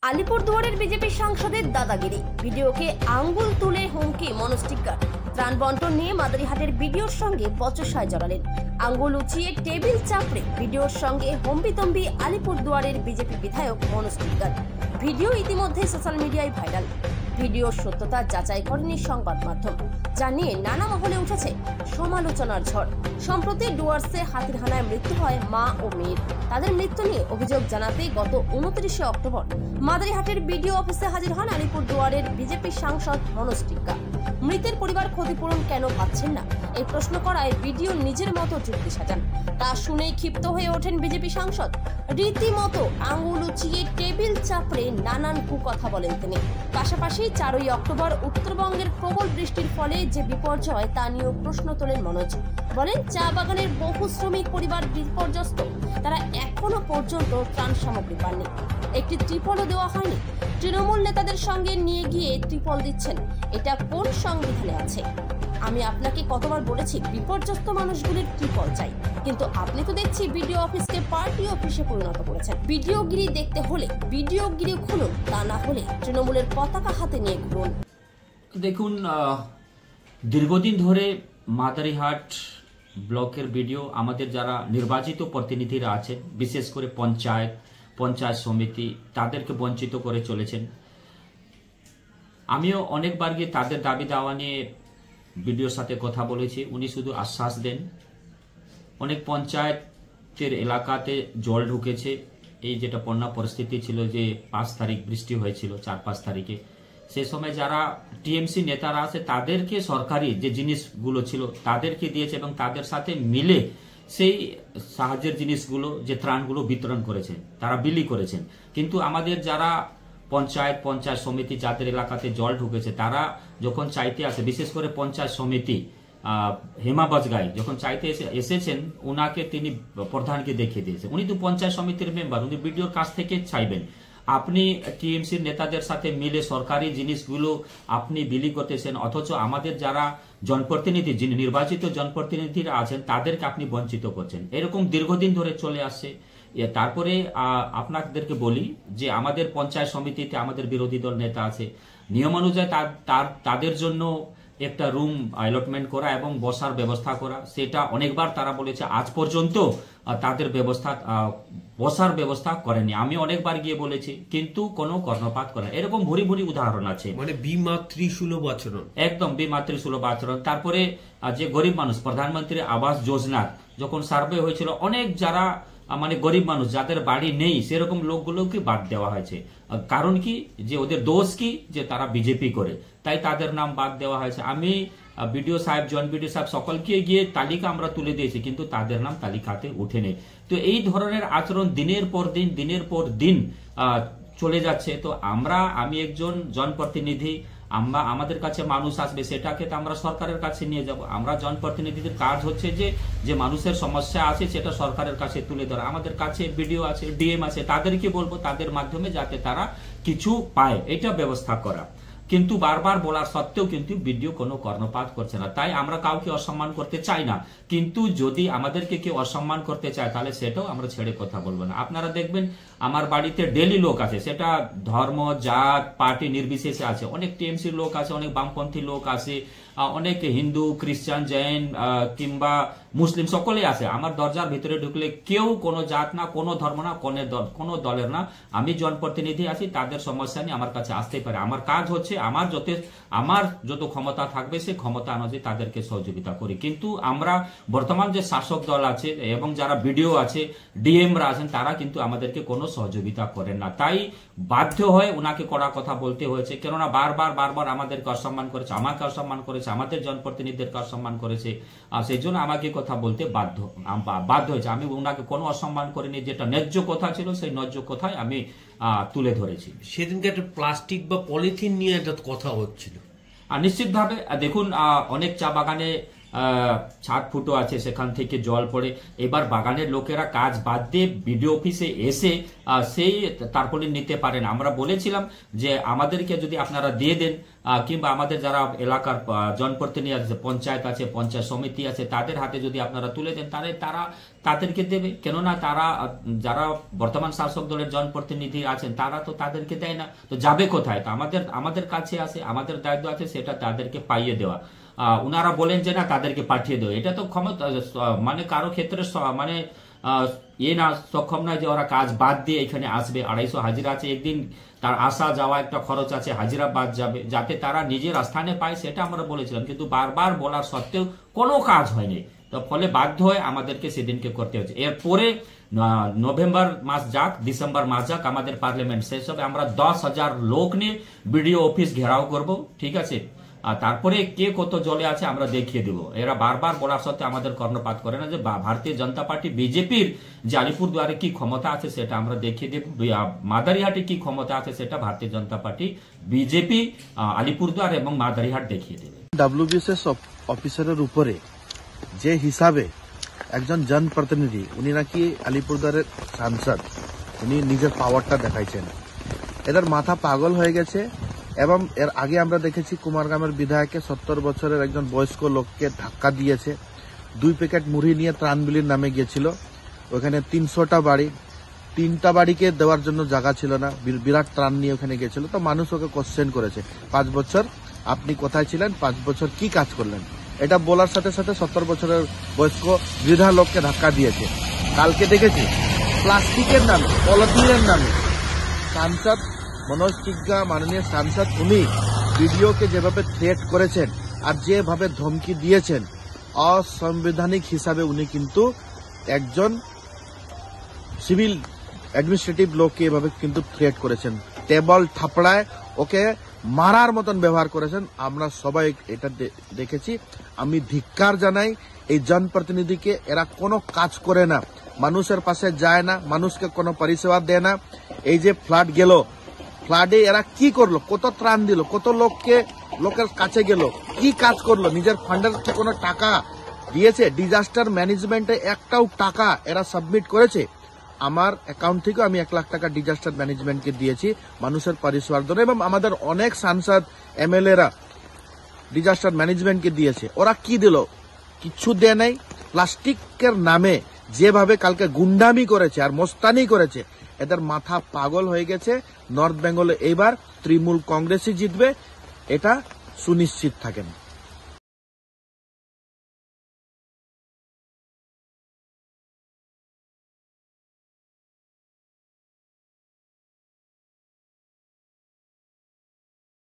আলিপুরদুয়ারের BJP সাংসদের দাদাগিরি, ভিডিওকে আঙ্গুল তুলে হুমকি মনস্টিকার। ত্রাণ বন্টন নিয়ে মাদারিহাটের ভিডিওর সঙ্গে বচসায় জড়ালেন। আঙ্গুল উঁচিয়ে টেবিল চাপড়ে ভিডিওর সঙ্গে হম্বিতম্বি আলিপুরদুয়ারের বিজেপি বিধায়ক মনস্টিকার। ভিডিও ইতিমধ্যে সোশ্যাল মিডিয়ায় ভাইরাল। ভিডিওর সত্যতা যাচাই করেনি সংবাদ মাধ্যম, যা নিয়ে নানা মহলে উঠেছে সমালোচনার ঝড়। সম্প্রতি ডুয়ার্সে হাতির হানায় মৃত্যু হয় মা ও মেয়ের। তাদের মৃত্যু নিয়ে অভিযোগ জানাতে গত 29 অক্টোবর মাদারিহাটের বিডিও অফিসে হাজির হন আলিপুরদুয়ারের বিজেপি সাংসদ মনোজ টিক্কা। মৃতের পরিবার ক্ষতিপূরণ কেন পাচ্ছেন না এই প্রশ্ন করায় বিডিও নিজের মতো যুক্তি সাজান। তা শুনেই ক্ষিপ্ত হয়ে ওঠেন বিজেপি সাংসদ। রীতিমতো আঙুল উঁচিয়ে টেবিল চাপড়ে নানান কুকথা বলেন তিনি। পাশাপাশি 4 অক্টোবর উত্তরবঙ্গের প্রবল বৃষ্টির ফলে যে বিপর্যয় তা নিয়েও প্রশ্ন তোলেন মনোজ। বলেন, চা বাগানের বহু শ্রমিক পরিবার বিপর্যস্ত, তারা এখনো পর্যন্ত ত্রাণ সামগ্রী পাননি, একটি ত্রিপলও দেওয়া হয়নি। তৃণমূল নেতাদের সঙ্গে নিয়ে গিয়ে ত্রিপল দিচ্ছেন, এটা কোন সংবিধানে আছে? আমি আপনাকে কতবার বলেছি বিপর্যস্ত মানুষগুলির ত্রিপল চাই, কিন্তু আপনি তো দেখছি বিডিও অফিসকে পার্টি অফিসে পরিণত করেছেন। ভিডিওগিরি দেখতে হলে ভিডিওগিরি খুলুন, তা না হলে তৃণমূলের পতাকা হাতে নিয়ে ঘুরুন। দেখুন, দীর্ঘদিন ধরে মাদারিহাট ব্লকের ভিডিও আমাদের যারা নির্বাচিত প্রতিনিধিরা আছেন, বিশেষ করে পঞ্চায়েত সমিতি, তাদেরকে বঞ্চিত করে চলেছেন। আমিও অনেকবার গিয়ে তাদের দাবি দাওয়া নিয়ে ভিডিওর সাথে কথা বলেছি। উনি শুধু আশ্বাস দেন। অনেক পঞ্চায়েতের এলাকাতে জল ঢুকেছে। এই যেটা বন্যা পরিস্থিতি ছিল, যে 5 তারিখ বৃষ্টি হয়েছিল, 4-5 তারিখে, সে সময় যারা টিএমসি নেতারা আছে তাদেরকে সরকারি যে জিনিসগুলো ছিল তাদেরকে দিয়েছে এবং তাদের সাথে মিলে সেই সাহায্যের জিনিসগুলো, যে ত্রাণগুলো বিতরণ করেছেন, তারা বিলি করেছেন। কিন্তু আমাদের যারা পঞ্চায়েত সমিতি, যাদের এলাকাতে জল ঢুকেছে, তারা যখন চাইতে আসে, বিশেষ করে পঞ্চায়েত সমিতি হেমা বজগাই যখন চাইতে এসেছেন, উনাকে তিনি প্রধানকে দেখিয়ে দিয়েছেন। উনি তো পঞ্চায়েত সমিতির মেম্বার, উনি ভিডিওর কাছ থেকে চাইবেন। আপনি টিএমসির নেতাদের সাথে মিলে সরকারি জিনিসগুলো আপনি বিলি করতেছেন, অথচ আমাদের যারা জনপ্রতিনিধি, যিনি নির্বাচিত জনপ্রতিনিধিরা আছেন, তাদেরকে আপনি বঞ্চিত করছেন। এরকম দীর্ঘদিন ধরে চলে আসছে। তারপরে আপনাদেরকে বলি যে আমাদের পঞ্চায়েত সমিতিতে আমাদের বিরোধী দল নেতা আছে, নিয়মানুযায়ী তাদের জন্য একটা রুম অ্যালটমেন্ট করা এবং বসার ব্যবস্থা করা, সেটা অনেকবার তারা বলেছে, আজ পর্যন্ত তাদের বসার ব্যবস্থা করেনি। আমি অনেকবার গিয়ে বলেছি, কিন্তু কোনো কর্ণপাত করে না। এরকম ভুরি ভুরি উদাহরণ আছে। মানে বিমাতৃসুলভ আচরণ, একদম বিমাতৃসুলভ আচরণ। তারপরে যে গরিব মানুষ, প্রধানমন্ত্রী আবাস যোজনার যখন সার্ভে হয়েছিল, অনেক যারা মানে গরিব মানুষ, যাদের বাড়ি নেই, সেরকম লোকগুলোকে বাদ দেওয়া হয়েছে। কারণ কি, যে ওদের দোষ কি, যে তারা বিজেপি করে, তাই তাদের নাম বাদ দেওয়া হয়েছে। আমি বিডিও সাহেব, জয়েন্ট বিডিও সাহেব সকলকে গিয়ে তালিকা আমরা তুলে দিয়েছি, কিন্তু তাদের নাম তালিকাতে উঠেনি। তো এই ধরনের আচরণ দিনের পর দিন চলে যাচ্ছে। তো আমি একজন জনপ্রতিনিধি, আমাদের কাছে মানুষ আসবে, সেটাকে তো আমরা সরকারের কাছে নিয়ে যাব। আমরা জনপ্রতিনিধিদের কাজ হচ্ছে যে মানুষের সমস্যা আছে সেটা সরকারের কাছে তুলে ধরা। আমাদের কাছে বিডিও আছে, ডিএম আছে, তাদেরকে বলবো তাদের মাধ্যমে যাতে তারা কিছু পায়, এটা ব্যবস্থা করা। কিন্তু বারবার বলার সত্ত্বেও কিন্তু ভিডিও কোনো কর্ণপাত করছে না। তাই আমরা কাউকে অসম্মান করতে চাই না, কিন্তু যদি আমাদেরকে কেউ অসম্মান করতে চায় তাহলে সেটাও আমরা ছেড়ে কথা বলবো না। আপনারা দেখবেন আমার বাড়িতে ডেলি লোক আছে, সেটা ধর্ম, জাত, পার্টি নির্বিশেষে আছে। অনেক টিএমসির লোক আছে, অনেক বামপন্থী লোক আছে, অনেক হিন্দু, খ্রিস্টান, জৈন কিংবা মুসলিম, সকলেই আছে। আমার দরজার ভিতরে ঢুকলে কেউ কোনো জাত না, কোনো ধর্ম না, কোনো দলের না। আমি জনপ্রতিনিধি আছি, তাদের সমস্যা নিয়ে আমার কাছে আসতেই পারে। আমার কাজ হচ্ছে আমার যত ক্ষমতা থাকবে সে ক্ষমতা অনুযায়ী তাদেরকে সহযোগিতা করি। কিন্তু আমরা বর্তমান যে শাসক দল আছে এবং যারা বিডিও আছে, ডিএমরা আছেন, তারা কিন্তু আমাদেরকে কোনো সহযোগিতা করেন না। তাই বাধ্য হয়ে ওনাকে কড়া কথা বলতে হয়েছে। কেননা বারবার আমাদেরকে অসম্মান করেছে, আমাকে অসম্মান করেছে, আমাদের জনপ্রতিনিধিদেরকে অসম্মান করেছে। আর সেই জন্য আমাকে কথা বলতে বাধ্য হয়েছে। আমি ওনাকে কোনো অসম্মান করিনি, যেটা ন্যায্য কথা ছিল সেই ন্যায্য কথাই আমি তুলে ধরেছি। সেদিনকে একটা প্লাস্টিক বা পলিথিন নিয়ে একটা কথা হচ্ছিল। নিশ্চিতভাবে দেখুন, অনেক চা বাগানে ছাদ ফুটো আছে, সেখান থেকে জল পড়ে। এবার বাগানের লোকেরা কাজ বাদ দিয়ে বিডিও অফিসে এসে সেই তারপরে নিতে পারেন। আমরা বলেছিলাম যে আমাদেরকে যদি আপনারা দিয়ে দেন, কিংবা আমাদের যারা এলাকার জনপ্রতিনিধি আছে, পঞ্চায়েত আছে, পঞ্চায়েত সমিতি আছে, তাদের হাতে যদি আপনারা তুলে দেন, তাহলে তারা তাদেরকে দেবে। কেননা তারা যারা বর্তমান শাসক দলের জনপ্রতিনিধি আছেন তারা তো তাদেরকে দেয় না, তো যাবে কোথায়? তো আমাদের কাছে আসে, আমাদের দায়িত্ব আছে সেটা তাদেরকে পাইয়ে দেওয়া। উনারা বলেন যে না তাদেরকে পাঠিয়ে দেওয়া, এটা তো ক্ষমতা মানে কারো ক্ষেত্রে মানে না সক্ষম নয় যে ওরা কাজ বাদ দিয়ে এখানে আসবে। 250 হাজিরা আছে, একদিন তার আসা যাওয়া একটা খরচ আছে, হাজিরা বাদ যাবে, যাতে তারা নিজের স্থানে পায় সেটা আমরা বলেছিলাম। কিন্তু বারবার বলার সত্ত্বেও কোনো কাজ হয়নি, তো ফলে বাধ্য হয়ে আমাদেরকে সেদিনকে করতে হচ্ছে। এরপরে নভেম্বর মাস যাক, ডিসেম্বর মাস যাক, আমাদের পার্লামেন্ট শেষ হবে, আমরা 10,000 লোক নিয়ে বিডিও অফিস ঘেরাও করব, ঠিক আছে? আর তারপরে কে কত জলে আছে আমরা দেখিয়ে দেব। এরা বারবার বলার সত্ত্বে আমাদের কর্ণপাত করে না যে ভারতীয় জনতা পার্টি বিজেপির যে আলিপুরদুয়ারে কি ক্ষমতা আছে সেটা আমরা দেখিয়ে দেব, মাদারিহাটে কি ক্ষমতা আছে সেটা ভারতীয় জনতা পার্টি বিজেপি আলিপুরদুয়ার এবং মাদারিহাট দেখিয়ে দেবে। ডব্লিউবিসিএস অফিসারের উপরে যে হিসাবে একজন জনপ্রতিনিধি, উনি নাকি আলিপুরদুয়ারের সাংসদ, উনি নিজের পাওয়ারটা দেখাইছেন। এদের মাথা পাগল হয়ে গেছে। এবং এর আগে আমরা দেখেছি কুমারগ্রামের বিধায়ককে 70 বছরের একজন বয়স্ক লোককে ধাক্কা দিয়েছে, 2 প্যাকেট মুড়ি নিয়ে ত্রাণবিলির নামে গিয়েছিল। ওখানে 300টা বাড়ি, 3টা বাড়িকে দেওয়ার জন্য জায়গা ছিল না, বিরাট ত্রাণ নিয়ে ওখানে গিয়েছিল। তো মানুষ ওকে কোশ্চেন করেছে, 5 বছর আপনি কোথায় ছিলেন, 5 বছর কি কাজ করলেন? এটা বলার সাথে সাথে 70 বছরের বয়স্ক বৃদ্ধা লোককে ধাক্কা দিয়েছে। কালকে দেখেছি প্লাস্টিকের নামে, পলিথিনের নামে সাংসদ মনোজ টিগ্গা, মাননীয় সাংসদ, উনি বিডিওকে যেভাবে থ্রেট করেছেন আর যেভাবে ধমকি দিয়েছেন, অসাংবিধানিক হিসাবে উনি কিন্তু একজন সিভিল অ্যাডমিনিস্ট্রেটিভ লোককে এভাবে কিন্তু থ্রেট করেছেন, টেবল থাপড়ায় ওকে মারার মতন ব্যবহার করেছেন। আমরা সবাই এটা দেখেছি। আমি ধিক্কার জানাই এই জনপ্রতিনিধিকে। এরা কোনো কাজ করে না, মানুষের পাশে যায় না, মানুষকে কোনো পরিষেবা দেয় না। এই যে ফ্লাড গেল, ফ্লাডে এরা কি করলো? কত ত্রাণ দিল? কত লোকের কাছে গেল? কি কাজ করলো? নিজের ফান্ডের কোনো টাকা দিয়েছে? ডিজাস্টার ম্যানেজমেন্টে একটাও টাকা এরা সাবমিট করেছে? আমার অ্যাকাউন্ট থেকে আমি 1 লাখ টাকা ডিজাস্টার ম্যানেজমেন্টকে দিয়েছি মানুষের পরিষেবার জন্য, এবং আমাদের অনেক সাংসদ এমএলএরা ডিজাস্টার ম্যানেজমেন্টকে দিয়েছে। ওরা কি দিল? কিচ্ছু দেয় নাই। প্লাস্টিকের নামে যেভাবে কালকে গুন্ডামি করেছে আর মোস্তানি করেছে, এদের মাথা পাগল হয়ে গেছে। নর্থ বেঙ্গলে এইবার তৃণমূল কংগ্রেসই জিতবে, এটা সুনিশ্চিত থাকেন।